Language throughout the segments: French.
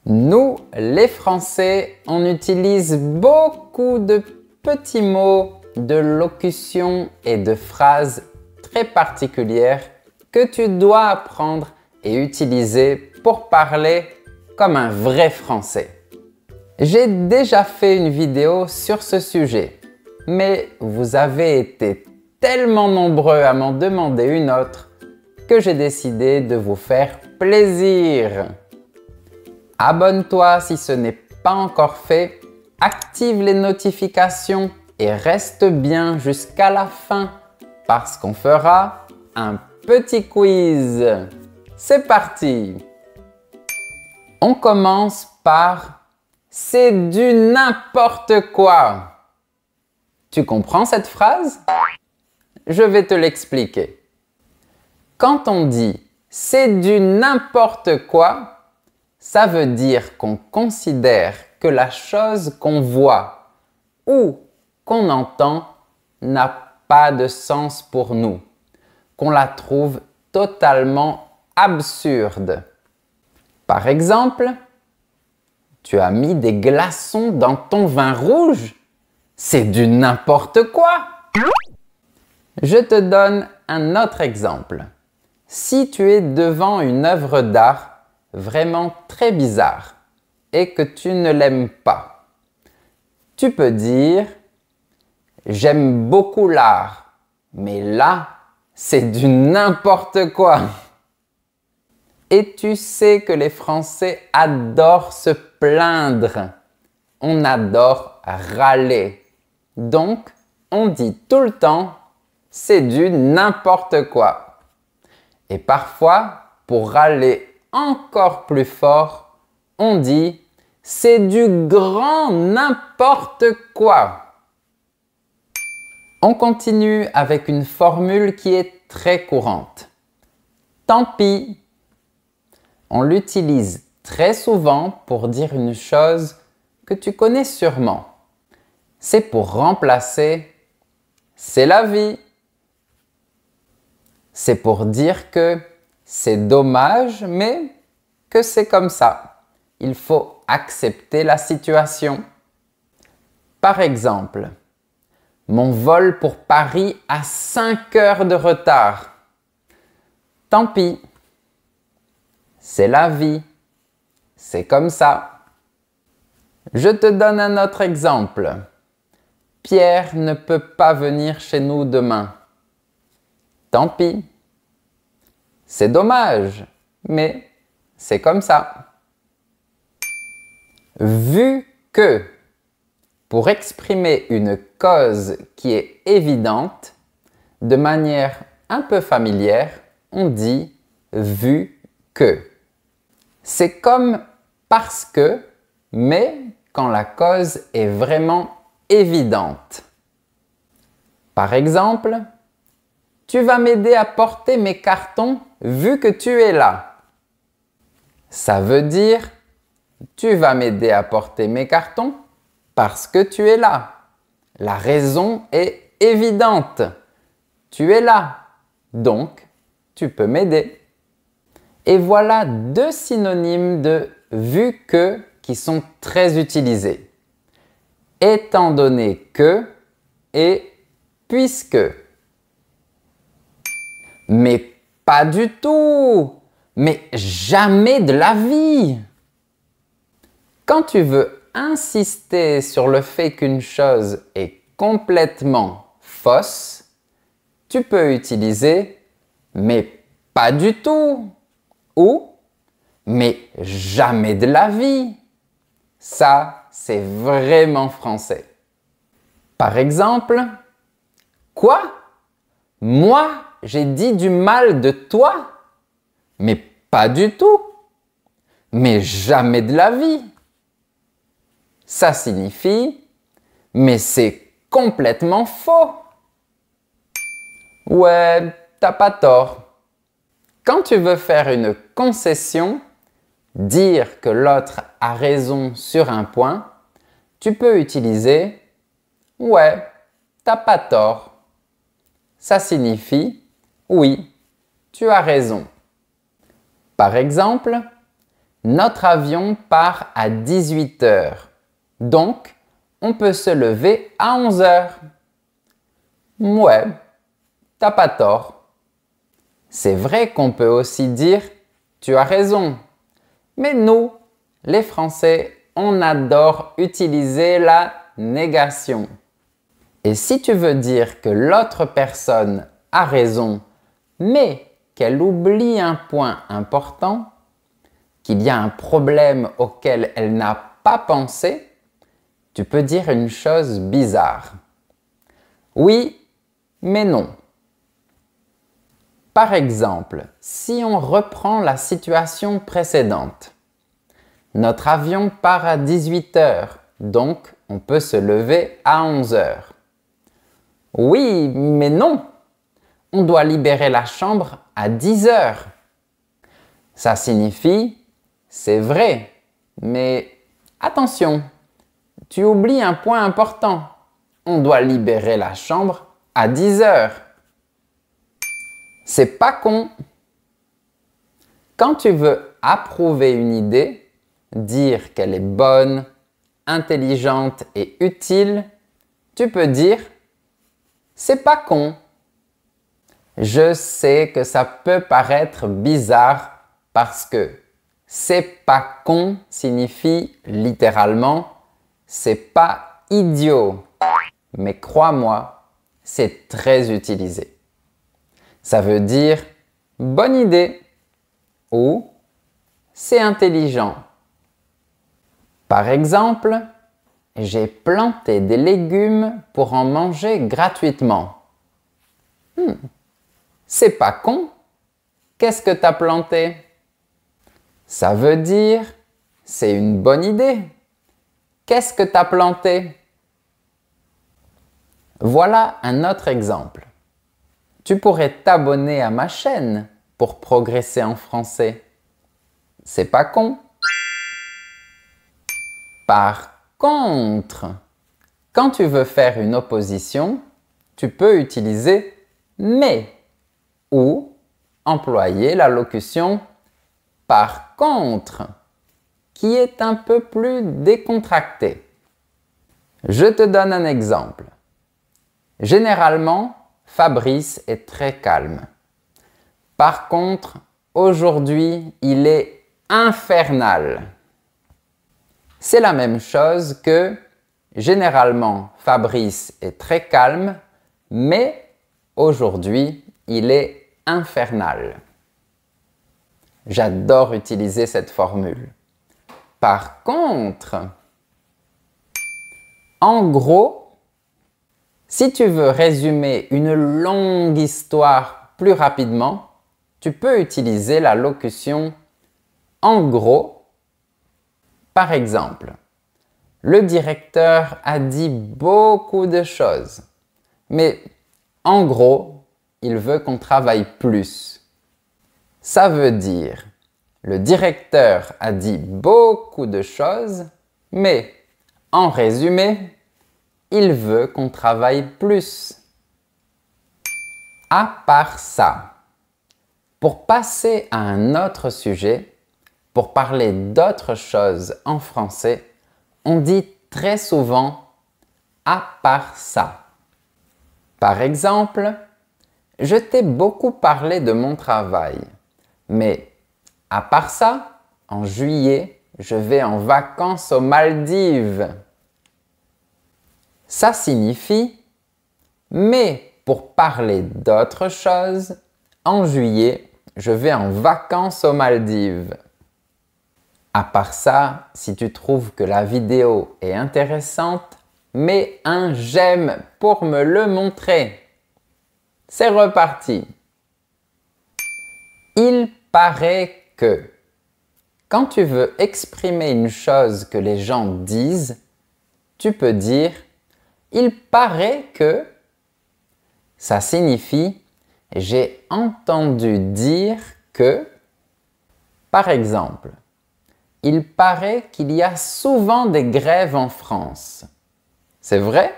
Nous, les Français, on utilise beaucoup de petits mots, de locutions et de phrases très particulières que tu dois apprendre et utiliser pour parler comme un vrai Français. J'ai déjà fait une vidéo sur ce sujet, mais vous avez été tellement nombreux à m'en demander une autre que j'ai décidé de vous faire plaisir. Abonne-toi si ce n'est pas encore fait, active les notifications et reste bien jusqu'à la fin parce qu'on fera un petit quiz. C'est parti! On commence par « c'est du n'importe quoi ». Tu comprends cette phrase? Je vais te l'expliquer. Quand on dit « c'est du n'importe quoi », ça veut dire qu'on considère que la chose qu'on voit ou qu'on entend n'a pas de sens pour nous, qu'on la trouve totalement absurde. Par exemple, tu as mis des glaçons dans ton vin rouge. C'est du n'importe quoi! Je te donne un autre exemple. Si tu es devant une œuvre d'art vraiment très bizarre et que tu ne l'aimes pas, tu peux dire « J'aime beaucoup l'art, mais là, c'est du n'importe quoi ». Et tu sais que les Français adorent se plaindre. On adore râler. Donc, on dit tout le temps « c'est du n'importe quoi ». Et parfois, pour râler encore plus fort, on dit « c'est du grand n'importe quoi ». On continue avec une formule qui est très courante. Tant pis. On l'utilise très souvent pour dire une chose que tu connais sûrement. C'est pour remplacer « c'est la vie ». C'est pour dire que c'est dommage, mais que c'est comme ça. Il faut accepter la situation. Par exemple, mon vol pour Paris a 5 heures de retard. Tant pis. C'est la vie. C'est comme ça. Je te donne un autre exemple. Pierre ne peut pas venir chez nous demain. Tant pis. C'est dommage, mais c'est comme ça. Vu que, pour exprimer une cause qui est évidente, de manière un peu familière, on dit vu que. C'est comme parce que, mais quand la cause est vraiment évidente. Par exemple, tu vas m'aider à porter mes cartons vu que tu es là. Ça veut dire tu vas m'aider à porter mes cartons parce que tu es là. La raison est évidente. Tu es là, donc tu peux m'aider. Et voilà deux synonymes de vu que qui sont très utilisés. Étant donné que et puisque. Mais pas du tout! Mais jamais de la vie! Quand tu veux insister sur le fait qu'une chose est complètement fausse, tu peux utiliser « mais pas du tout » ou « mais jamais de la vie ». Ça, c'est vraiment français. Par exemple, « Quoi? Moi, j'ai dit du mal de toi? Mais pas du tout. Mais jamais de la vie. » Ça signifie « mais c'est complètement faux. » Ouais, t'as pas tort. Quand tu veux faire une concession, dire que l'autre a raison sur un point, tu peux utiliser « ouais, t'as pas tort ». Ça signifie « oui, tu as raison ». Par exemple, Notre avion part à 18 heures. Donc, on peut se lever à 11 heures. Ouais, t'as pas tort. C'est vrai qu'on peut aussi dire « tu as raison ». Mais nous, les Français, on adore utiliser la négation. Et si tu veux dire que l'autre personne a raison, mais qu'elle oublie un point important, qu'il y a un problème auquel elle n'a pas pensé, tu peux dire une chose bizarre. Oui, mais non. Par exemple, si on reprend la situation précédente, notre avion part à 18 heures, donc on peut se lever à 11 heures. Oui, mais non. On doit libérer la chambre à 10 heures. Ça signifie « c'est vrai », mais attention, tu oublies un point important. On doit libérer la chambre à 10 heures. C'est pas con. Quand tu veux approuver une idée, dire qu'elle est bonne, intelligente et utile, tu peux dire « c'est pas con ». Je sais que ça peut paraître bizarre parce que « c'est pas con » signifie littéralement « c'est pas idiot ». Mais crois-moi, c'est très utilisé. Ça veut dire « bonne idée » ou « c'est intelligent ». Par exemple, « j'ai planté des légumes pour en manger gratuitement ». C'est pas con. Qu'est-ce que t'as planté? Ça veut dire « c'est une bonne idée ». Qu'est-ce que t'as planté? Voilà un autre exemple. Tu pourrais t'abonner à ma chaîne pour progresser en français. C'est pas con. Par contre, quand tu veux faire une opposition, tu peux utiliser « mais » ou employer la locution « par contre » qui est un peu plus décontractée. Je te donne un exemple. Généralement, Fabrice est très calme. Par contre, aujourd'hui, il est infernal. C'est la même chose que généralement, Fabrice est très calme, mais aujourd'hui, il est infernal. J'adore utiliser cette formule. Par contre, en gros, si tu veux résumer une longue histoire plus rapidement, tu peux utiliser la locution « en gros ». Par exemple, le directeur a dit beaucoup de choses, mais en gros, il veut qu'on travaille plus. Ça veut dire, le directeur a dit beaucoup de choses, mais en résumé, il veut qu'on travaille plus. À part ça, pour passer à un autre sujet, pour parler d'autre chose en français, on dit très souvent « à part ça ». Par exemple, je t'ai beaucoup parlé de mon travail, mais à part ça, en juillet, je vais en vacances aux Maldives. Ça signifie « mais pour parler d'autre chose, en juillet, je vais en vacances aux Maldives ». À part ça, si tu trouves que la vidéo est intéressante, mets un j'aime pour me le montrer. C'est reparti. Il paraît que. Quand tu veux exprimer une chose que les gens disent, tu peux dire « il paraît que ». Ça signifie « j'ai entendu dire que ». Par exemple, il paraît qu'il y a souvent des grèves en France. C'est vrai?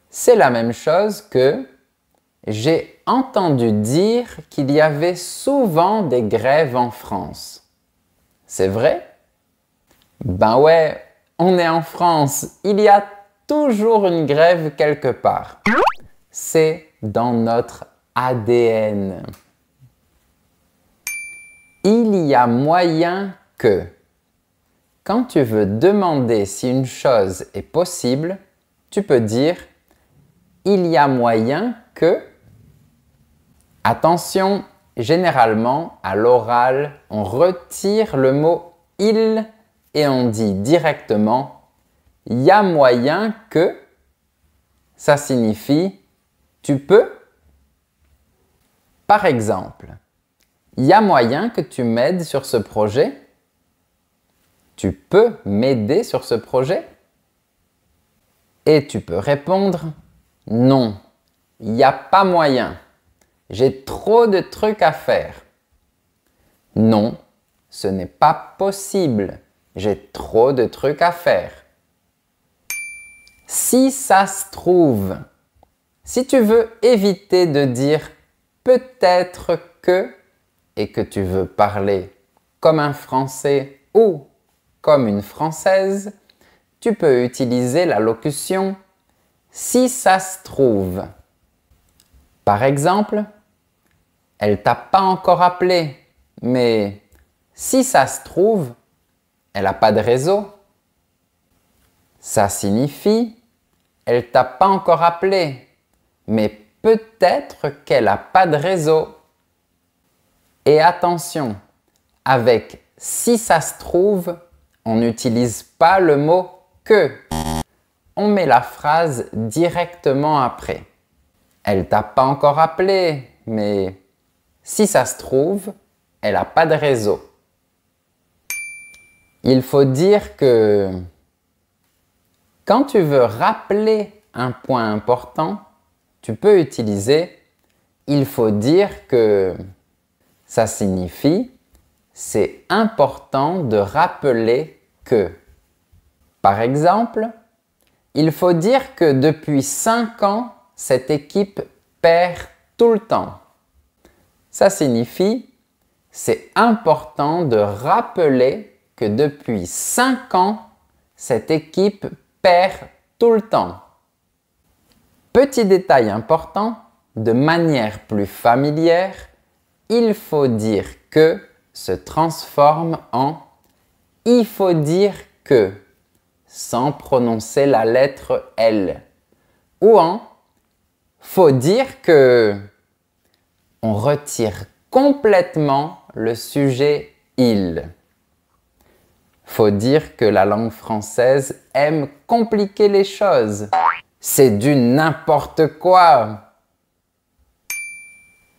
C'est la même chose que j'ai entendu dire qu'il y avait souvent des grèves en France. C'est vrai? Ben ouais, on est en France. Il y a toujours une grève quelque part. C'est dans notre ADN. Il y a moyen que. Quand tu veux demander si une chose est possible, tu peux dire « il y a moyen que ». Attention, généralement, à l'oral, on retire le mot « il » et on dit directement « il y a moyen que ». Ça signifie « tu peux ». Par exemple, « il y a moyen que tu m'aides sur ce projet ». Tu peux m'aider sur ce projet? Et tu peux répondre « non, il n'y a pas moyen, j'ai trop de trucs à faire ». Non, ce n'est pas possible, j'ai trop de trucs à faire. Si ça se trouve, si tu veux éviter de dire « peut-être que » et que tu veux parler comme un Français ou comme une Française, tu peux utiliser la locution « si ça se trouve ». Par exemple, « elle t'a pas encore appelé, mais si ça se trouve, elle n'a pas de réseau ». Ça signifie « elle t'a pas encore appelé, mais peut-être qu'elle n'a pas de réseau ». Et attention, avec « si ça se trouve », on n'utilise pas le mot « que ». On met la phrase directement après. Elle t'a pas encore appelé, mais si ça se trouve, elle n'a pas de réseau. Il faut dire que quand tu veux rappeler un point important, tu peux utiliser « il faut dire que ». Ça signifie c'est important de rappeler que. Par exemple, il faut dire que depuis 5 ans, cette équipe perd tout le temps. Ça signifie c'est important de rappeler que depuis 5 ans, cette équipe perd tout le temps. Petit détail important, de manière plus familière, il faut dire que se transforme en « il faut dire que » sans prononcer la lettre L ou en « faut dire que ». On retire complètement le sujet « il ». Faut dire que la langue française aime compliquer les choses. C'est du n'importe quoi.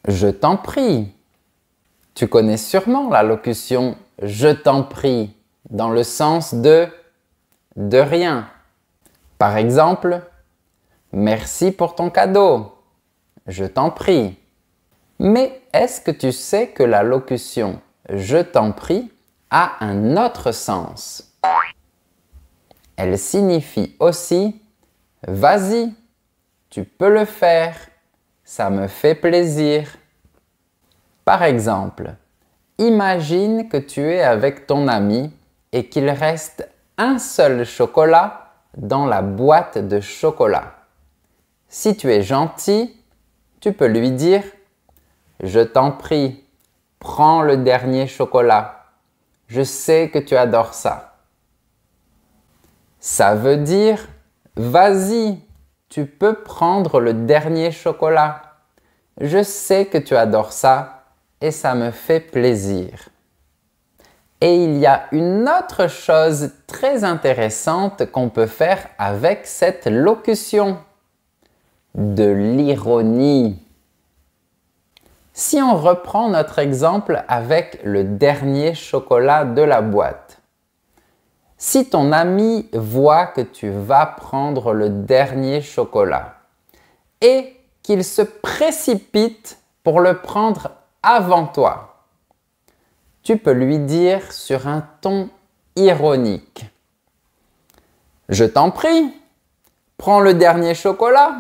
Je t'en prie. Tu connais sûrement la locution « je t'en prie » dans le sens de rien. Par exemple, « merci pour ton cadeau ». Je t'en prie. Mais est-ce que tu sais que la locution « je t'en prie » a un autre sens? Elle signifie aussi « vas-y, tu peux le faire, ça me fait plaisir ». Par exemple, imagine que tu es avec ton ami et qu'il reste un seul chocolat dans la boîte de chocolat. Si tu es gentil, tu peux lui dire « je t'en prie, prends le dernier chocolat. Je sais que tu adores ça. » Ça veut dire « vas-y, tu peux prendre le dernier chocolat. Je sais que tu adores ça. Et ça me fait plaisir. » Et il y a une autre chose très intéressante qu'on peut faire avec cette locution. De l'ironie. Si on reprend notre exemple avec le dernier chocolat de la boîte. Si ton ami voit que tu vas prendre le dernier chocolat et qu'il se précipite pour le prendre avant toi, tu peux lui dire sur un ton ironique « Je t'en prie, prends le dernier chocolat ».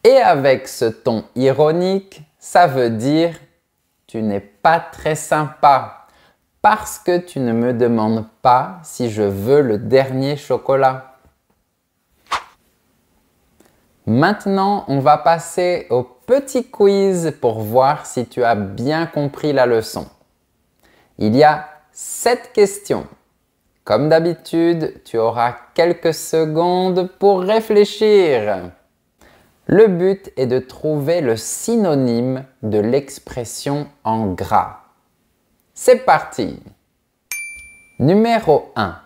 Et avec ce ton ironique, ça veut dire « tu n'es pas très sympa, Parce que tu ne me demandes pas si je veux le dernier chocolat. Maintenant, on va passer au petit quiz pour voir si tu as bien compris la leçon. Il y a 7 questions. Comme d'habitude, tu auras quelques secondes pour réfléchir. Le but est de trouver le synonyme de l'expression en gras. C'est parti! Numéro 1.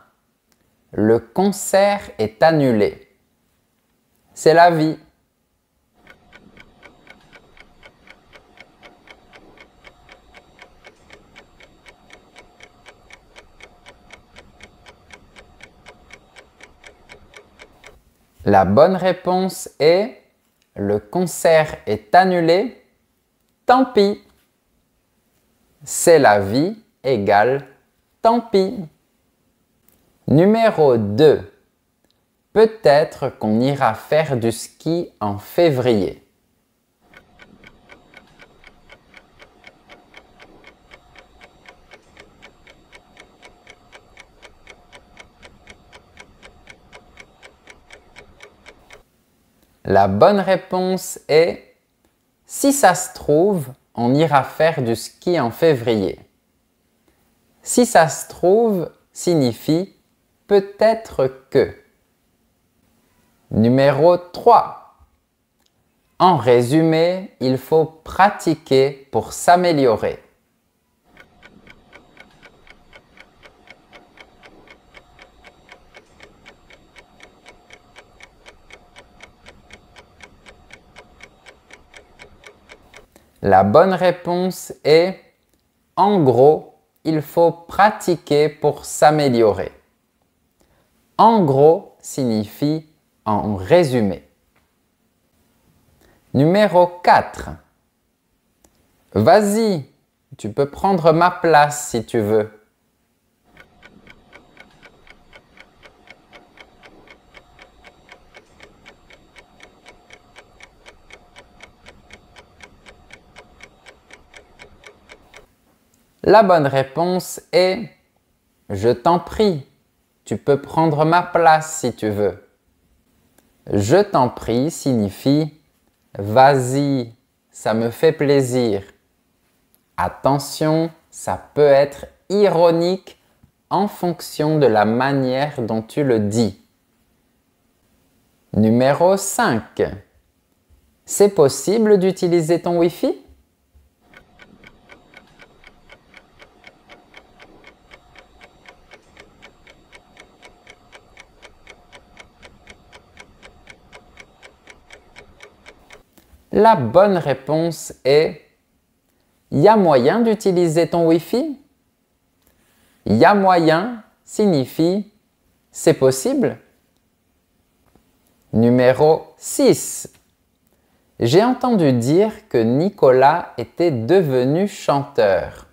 Le concert est annulé. C'est la vie. La bonne réponse est le concert est annulé. Tant pis. C'est la vie égale tant pis. Numéro 2. Peut-être qu'on ira faire du ski en février. La bonne réponse est si ça se trouve, on ira faire du ski en février. Si ça se trouve signifie peut-être que. Numéro 3. En résumé, il faut pratiquer pour s'améliorer. La bonne réponse est en gros, il faut pratiquer pour s'améliorer. En gros signifie en résumé. Numéro 4. Vas-y, tu peux prendre ma place si tu veux. La bonne réponse est « Je t'en prie, tu peux prendre ma place si tu veux ». Je t'en prie signifie « Vas-y, ça me fait plaisir ». Attention, ça peut être ironique en fonction de la manière dont tu le dis. Numéro 5. C'est possible d'utiliser ton Wi-Fi ? La bonne réponse est « Il y a moyen d'utiliser ton Wi-Fi ?» Il y a moyen signifie « C'est possible ». Numéro 6. J'ai entendu dire que Nicolas était devenu chanteur.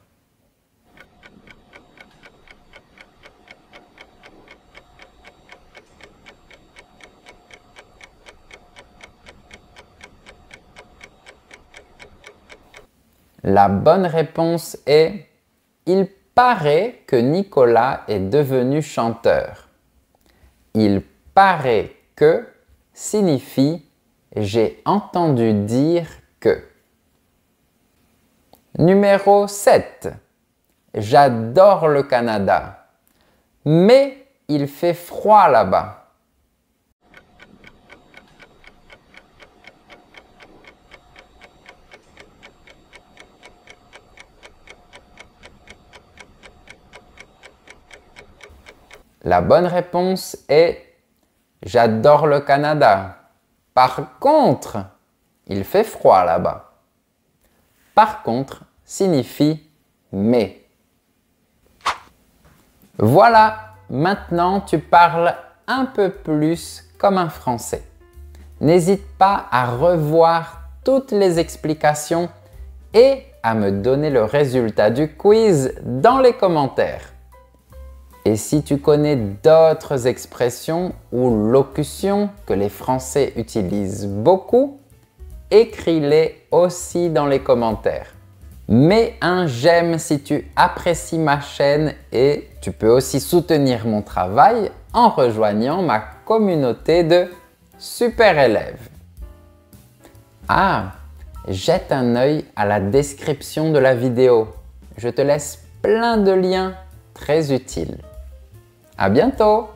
La bonne réponse est « Il paraît que Nicolas est devenu chanteur ». Il paraît que signifie « J'ai entendu dire que ». Numéro 7. J'adore le Canada, mais il fait froid là-bas. La bonne réponse est « J'adore le Canada. Par contre, il fait froid là-bas. » Par contre signifie « mais ». Voilà, maintenant tu parles un peu plus comme un Français. N'hésite pas à revoir toutes les explications et à me donner le résultat du quiz dans les commentaires. Et si tu connais d'autres expressions ou locutions que les Français utilisent beaucoup, écris-les aussi dans les commentaires. Mets un j'aime si tu apprécies ma chaîne et tu peux aussi soutenir mon travail en rejoignant ma communauté de super élèves. Ah, jette un œil à la description de la vidéo. Je te laisse plein de liens très utiles. À bientôt!